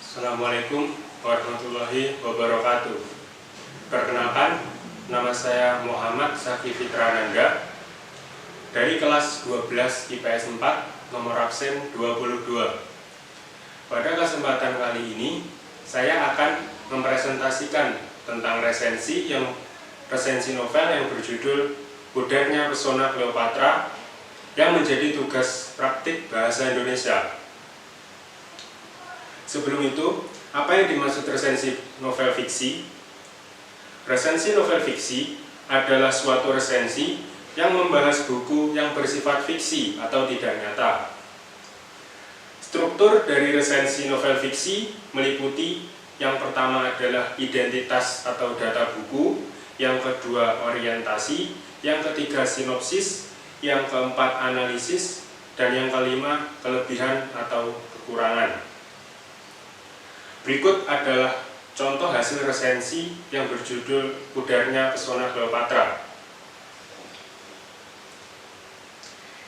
Assalamualaikum warahmatullahi wabarakatuh. Perkenalkan, nama saya Muhammad Syafi Fitrananda dari kelas 12 IPS 4 nomor absen 22. Pada kesempatan kali ini, saya akan mempresentasikan tentang resensi novel yang berjudul Pudernya Pesona Cleopatra yang menjadi tugas praktik bahasa Indonesia. Sebelum itu, apa yang dimaksud resensi novel fiksi? Resensi novel fiksi adalah suatu resensi yang membahas buku yang bersifat fiksi atau tidak nyata. Struktur dari resensi novel fiksi meliputi yang pertama adalah identitas atau data buku, yang kedua orientasi, yang ketiga sinopsis, yang keempat analisis, dan yang kelima kelebihan atau kekurangan. Berikut adalah contoh hasil resensi yang berjudul Pudernya Pesona Cleopatra.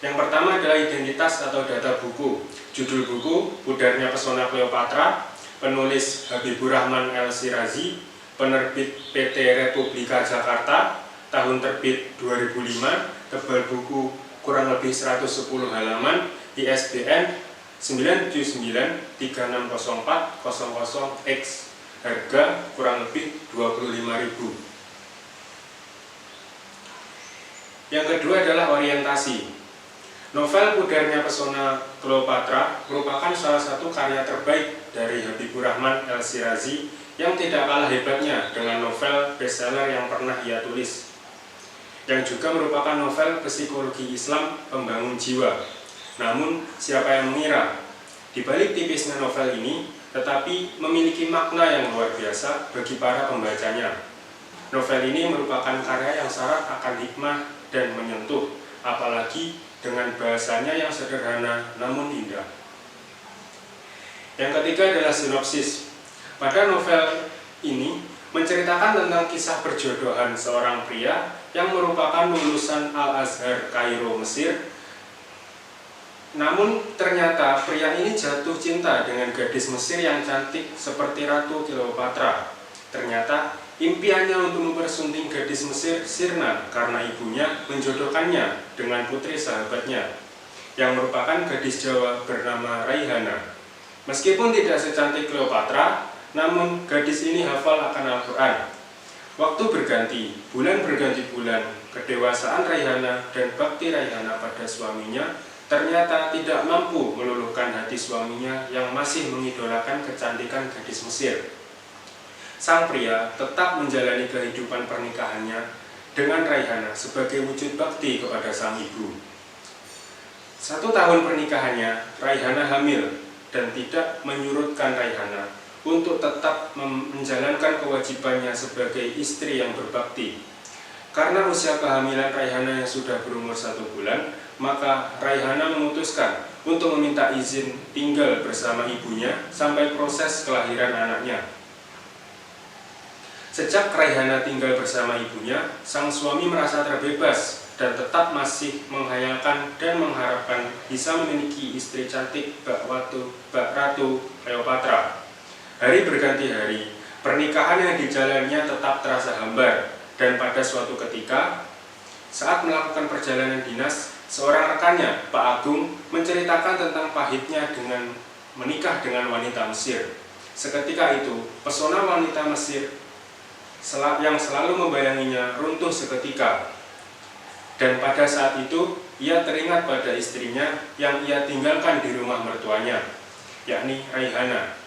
Yang pertama adalah identitas atau data buku. Judul buku Pudernya Pesona Cleopatra, penulis Habibur Rahman El-Shirazi, penerbit PT Republika Jakarta, tahun terbit 2005, tebal buku kurang lebih 110 halaman, ISBN 979360400X, harga kurang lebih 25.000. Yang kedua adalah orientasi. Novel Pudernya Pesona Cleopatra merupakan salah satu karya terbaik dari Habibur Rahman El-Shirazi yang tidak kalah hebatnya dengan novel bestseller yang pernah ia tulis, yang juga merupakan novel psikologi Islam pembangun jiwa. Namun, siapa yang mengira, di balik tipisnya novel ini, tetapi memiliki makna yang luar biasa bagi para pembacanya. Novel ini merupakan karya yang syarat akan hikmah dan menyentuh, apalagi dengan bahasanya yang sederhana namun indah. Yang ketiga adalah sinopsis. Pada novel ini menceritakan tentang kisah perjodohan seorang pria yang merupakan lulusan Al-Azhar Kairo, Mesir. Namun ternyata pria ini jatuh cinta dengan gadis Mesir yang cantik seperti Ratu Cleopatra. Ternyata impiannya untuk mempersunting gadis Mesir sirna karena ibunya menjodohkannya dengan putri sahabatnya yang merupakan gadis Jawa bernama Raihana. Meskipun tidak secantik Cleopatra, namun gadis ini hafal akan Al-Quran. Waktu berganti, bulan berganti bulan, kedewasaan Raihana dan bakti Raihana pada suaminya ternyata tidak mampu meluluhkan hati suaminya yang masih mengidolakan kecantikan gadis Mesir. Sang pria tetap menjalani kehidupan pernikahannya dengan Raihana sebagai wujud bakti kepada sang ibu. 1 tahun pernikahannya, Raihana hamil dan tidak menyurutkan Raihana untuk tetap menjalankan kewajibannya sebagai istri yang berbakti. Karena usia kehamilan Raihana yang sudah berumur 1 bulan, maka Raihana memutuskan untuk meminta izin tinggal bersama ibunya sampai proses kelahiran anaknya. Sejak Raihana tinggal bersama ibunya, sang suami merasa terbebas dan tetap masih menghayalkan dan mengharapkan bisa memiliki istri cantik Bak Ratu Cleopatra. Hari berganti hari, pernikahan yang dijalannya tetap terasa hambar, dan pada suatu ketika, saat melakukan perjalanan dinas, seorang rekannya, Pak Agung, menceritakan tentang pahitnya dengan menikah dengan wanita Mesir. Seketika itu, pesona wanita Mesir yang selalu membayanginya runtuh seketika. Dan pada saat itu, ia teringat pada istrinya yang ia tinggalkan di rumah mertuanya, yakni Raihana.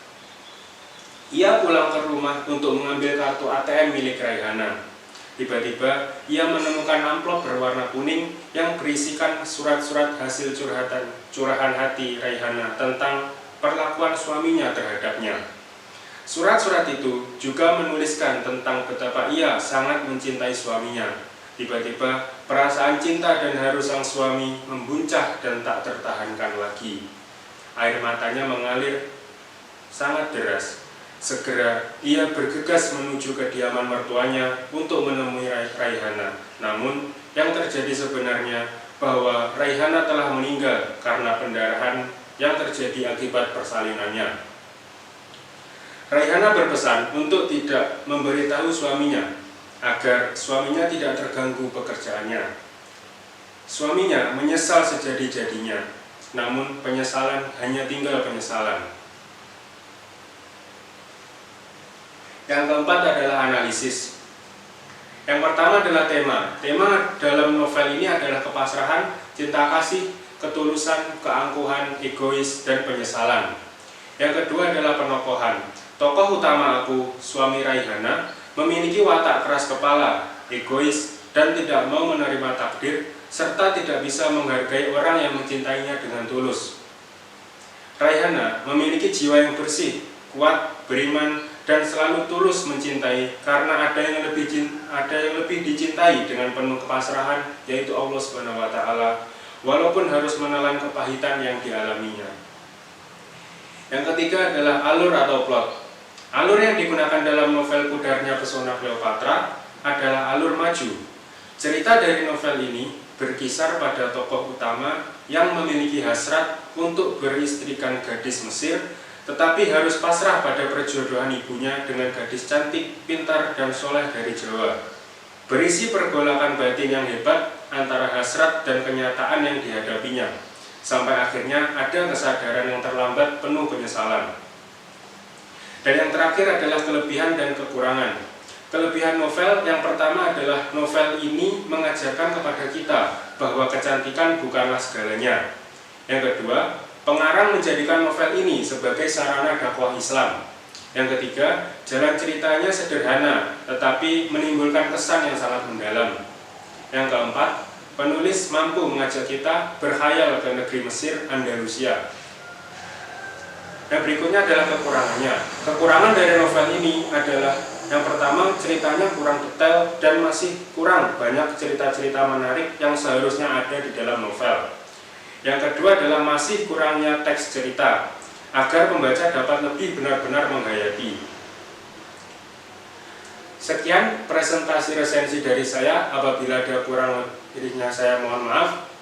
Ia pulang ke rumah untuk mengambil kartu ATM milik Raihana. Tiba-tiba, ia menemukan amplop berwarna kuning yang berisikan surat-surat hasil curahan hati Raihana tentang perlakuan suaminya terhadapnya. Surat-surat itu juga menuliskan tentang betapa ia sangat mencintai suaminya. Tiba-tiba, perasaan cinta dan haru sang suami membuncah dan tak tertahankan lagi. Air matanya mengalir sangat deras. Segera ia bergegas menuju kediaman mertuanya untuk menemui Raihana. Namun yang terjadi sebenarnya bahwa Raihana telah meninggal karena pendarahan yang terjadi akibat persalinannya. Raihana berpesan untuk tidak memberitahu suaminya agar suaminya tidak terganggu pekerjaannya. Suaminya menyesal sejadi-jadinya, namun penyesalan hanya tinggal penyesalan. Yang keempat adalah analisis. Yang pertama adalah tema. Tema dalam novel ini adalah kepasrahan, cinta kasih, ketulusan, keangkuhan, egois, dan penyesalan. Yang kedua adalah penokohan. Tokoh utama aku, suami Raihana, memiliki watak keras kepala, egois, dan tidak mau menerima takdir, serta tidak bisa menghargai orang yang mencintainya dengan tulus. Raihana memiliki jiwa yang bersih, kuat, beriman, dan selalu tulus mencintai karena ada yang lebih dicintai dengan penuh kepasrahan, yaitu Allah SWT, walaupun harus menelan kepahitan yang dialaminya. Yang ketiga adalah alur atau plot. Alur yang digunakan dalam novel Pudarnya Pesona Cleopatra adalah alur maju. Cerita dari novel ini berkisar pada tokoh utama yang memiliki hasrat untuk beristrikan gadis Mesir, tetapi harus pasrah pada perjodohan ibunya dengan gadis cantik, pintar, dan soleh dari Jawa. Berisi pergolakan batin yang hebat antara hasrat dan kenyataan yang dihadapinya, sampai akhirnya ada kesadaran yang terlambat penuh penyesalan. Dan yang terakhir adalah kelebihan dan kekurangan. Kelebihan novel yang pertama adalah novel ini mengajarkan kepada kita bahwa kecantikan bukanlah segalanya. Yang kedua, pengarang menjadikan novel ini sebagai sarana dakwah Islam. Yang ketiga, jalan ceritanya sederhana, tetapi menimbulkan kesan yang sangat mendalam. Yang keempat, penulis mampu mengajak kita berkhayal ke negeri Mesir, Andalusia. Dan berikutnya adalah kekurangannya. Kekurangan dari novel ini adalah yang pertama, ceritanya kurang detail dan masih kurang banyak cerita-cerita menarik yang seharusnya ada di dalam novel. Yang kedua adalah masih kurangnya teks cerita, agar pembaca dapat lebih benar-benar menghayati. Sekian presentasi resensi dari saya, apabila ada kurang lebihnya saya mohon maaf.